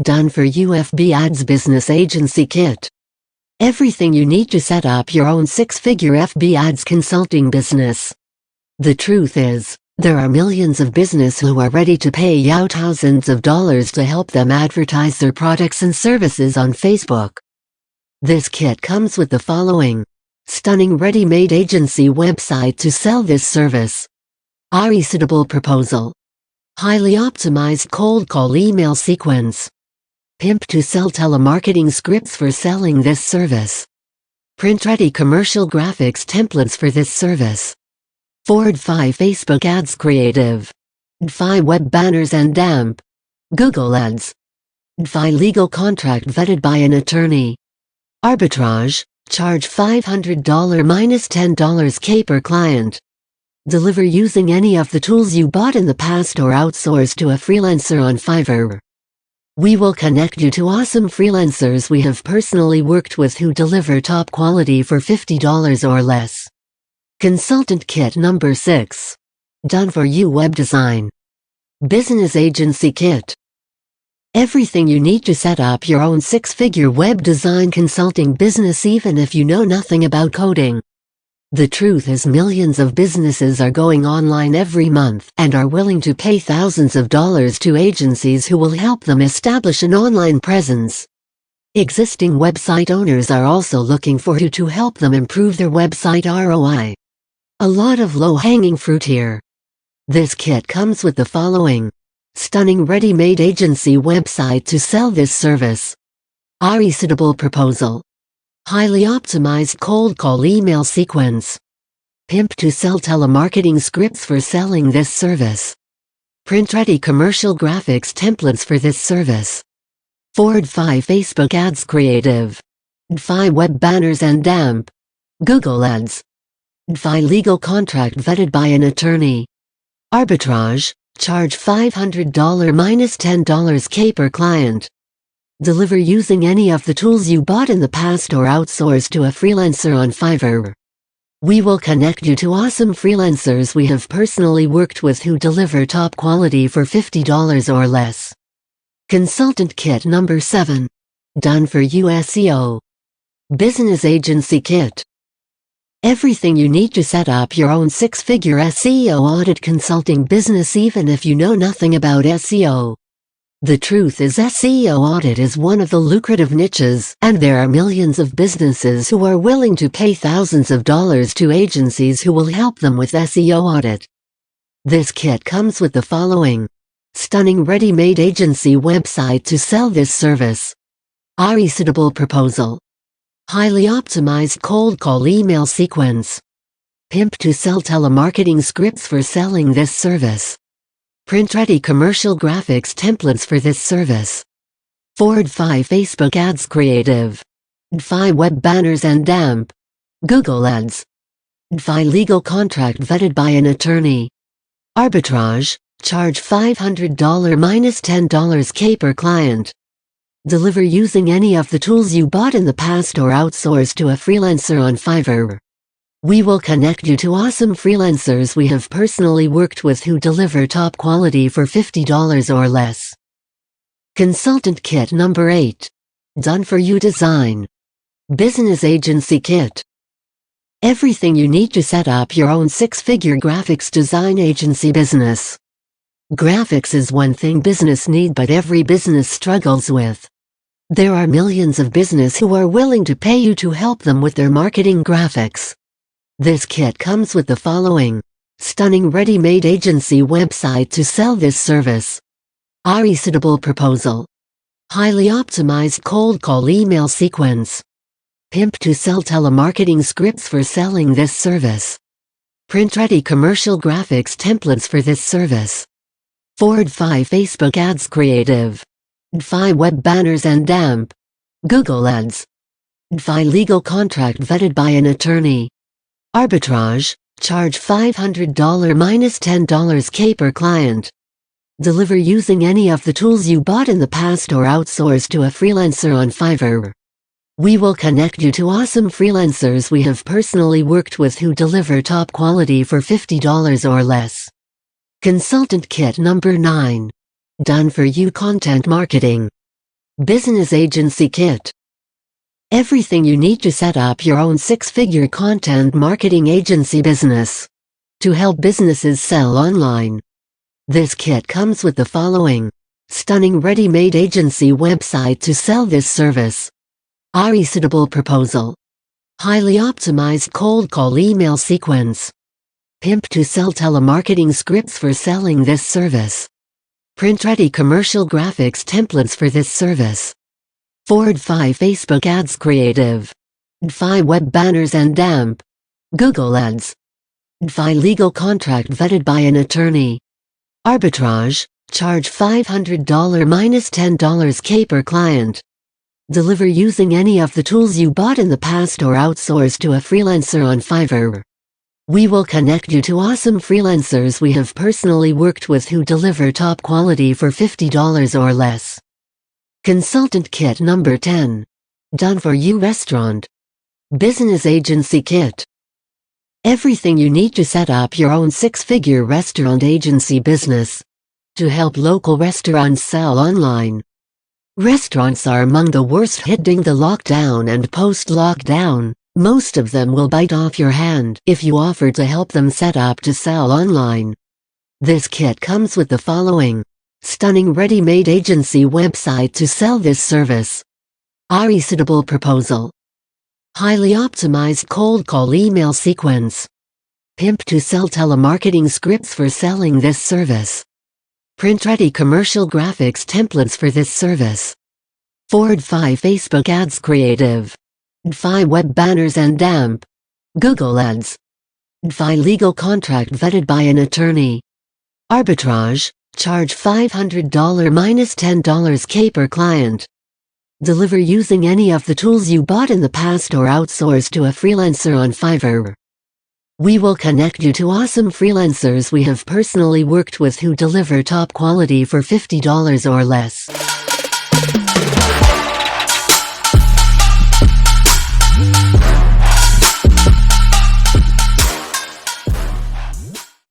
Done for you FB Ads Business Agency Kit. Everything you need to set up your own six-figure FB Ads consulting business. The truth is, there are millions of businesses who are ready to pay you thousands of dollars to help them advertise their products and services on Facebook. This kit comes with the following: stunning ready-made agency website to sell this service, irresistible proposal, highly optimized cold call email sequence, pimp to sell telemarketing scripts for selling this service, print-ready commercial graphics templates for this service, 4-5 Facebook ads creative, 5 web banners and damp, Google ads, 5 legal contract vetted by an attorney, arbitrage, charge $500 minus $10K per client. Deliver using any of the tools you bought in the past or outsourced to a freelancer on Fiverr. We will connect you to awesome freelancers we have personally worked with who deliver top quality for $50 or less. Consultant Kit number 6. Done for you web design. Business Agency Kit. Everything you need to set up your own six-figure web design consulting business even if you know nothing about coding. The truth is millions of businesses are going online every month and are willing to pay thousands of dollars to agencies who will help them establish an online presence. Existing website owners are also looking for you to help them improve their website ROI. A lot of low-hanging fruit here. This kit comes with the following: stunning ready-made agency website to sell this service, irresistible proposal, highly optimized cold call email sequence, pimp to sell telemarketing scripts for selling this service, print-ready commercial graphics templates for this service, 4-5 Facebook ads creative, 5 web banners and damp, Google ads, 5 legal contract vetted by an attorney, arbitrage, charge $500 minus $10K per client. Deliver using any of the tools you bought in the past or outsourced to a freelancer on Fiverr. We will connect you to awesome freelancers we have personally worked with who deliver top quality for $50 or less. Consultant Kit number 7. Done for you SEO. Business Agency Kit. Everything you need to set up your own six-figure SEO audit consulting business even if you know nothing about SEO. The truth is SEO audit is one of the lucrative niches, and there are millions of businesses who are willing to pay thousands of dollars to agencies who will help them with SEO audit. This kit comes with the following: stunning ready-made agency website to sell this service, irresistible proposal, highly optimized cold call email sequence, pimp to sell telemarketing scripts for selling this service, print-ready commercial graphics templates for this service, 4-5 Facebook ads creative, 5 web banners and damp, Google ads, 5 legal contract vetted by an attorney, arbitrage, charge $500 minus $10K per client. Deliver using any of the tools you bought in the past or outsourced to a freelancer on Fiverr. We will connect you to awesome freelancers we have personally worked with who deliver top quality for $50 or less. Consultant Kit number 8. Done for you design. Business Agency Kit. Everything you need to set up your own six-figure graphics design agency business. Graphics is one thing business need but every business struggles with. There are millions of business who are willing to pay you to help them with their marketing graphics. This kit comes with the following: stunning ready-made agency website to sell this service, irresistible proposal, highly optimized cold call email sequence, pimp to sell telemarketing scripts for selling this service, print-ready commercial graphics templates for this service, 4-5 Facebook ads creative, 5 web banners and damp, Google ads, 5 legal contract vetted by an attorney, arbitrage, charge $500 minus $10K per client. Deliver using any of the tools you bought in the past or outsourced to a freelancer on Fiverr. We will connect you to awesome freelancers we have personally worked with who deliver top quality for $50 or less. Consultant Kit number 9. Done for you content marketing. Business Agency Kit. Everything you need to set up your own six-figure content marketing agency business to help businesses sell online. This kit comes with the following: stunning ready-made agency website to sell this service, irresistible proposal, highly optimized cold call email sequence, pimp to sell telemarketing scripts for selling this service, print-ready commercial graphics templates for this service, 4-5 Facebook ads creative, 5 web banners and damp Google ads, 5 legal contract vetted by an attorney. Arbitrage, charge $500 minus $10K per client. Deliver using any of the tools you bought in the past or outsource to a freelancer on Fiverr. We will connect you to awesome freelancers we have personally worked with who deliver top quality for $50 or less. Consultant Kit number 10. Done for you restaurant. Business Agency Kit. Everything you need to set up your own six-figure restaurant agency business to help local restaurants sell online. Restaurants are among the worst hit during the lockdown and post-lockdown. Most of them will bite off your hand if you offer to help them set up to sell online. This kit comes with the following: stunning ready-made agency website to sell this service, irresistible proposal, highly optimized cold call email sequence, pimp to sell telemarketing scripts for selling this service, print-ready commercial graphics templates for this service, 4-5 Facebook ads creative, 5 web banners and damp Google ads, 5 legal contract vetted by an attorney. Arbitrage, charge $500 minus $10K per client. Deliver using any of the tools you bought in the past or outsource to a freelancer on Fiverr. We will connect you to awesome freelancers we have personally worked with who deliver top quality for $50 or less.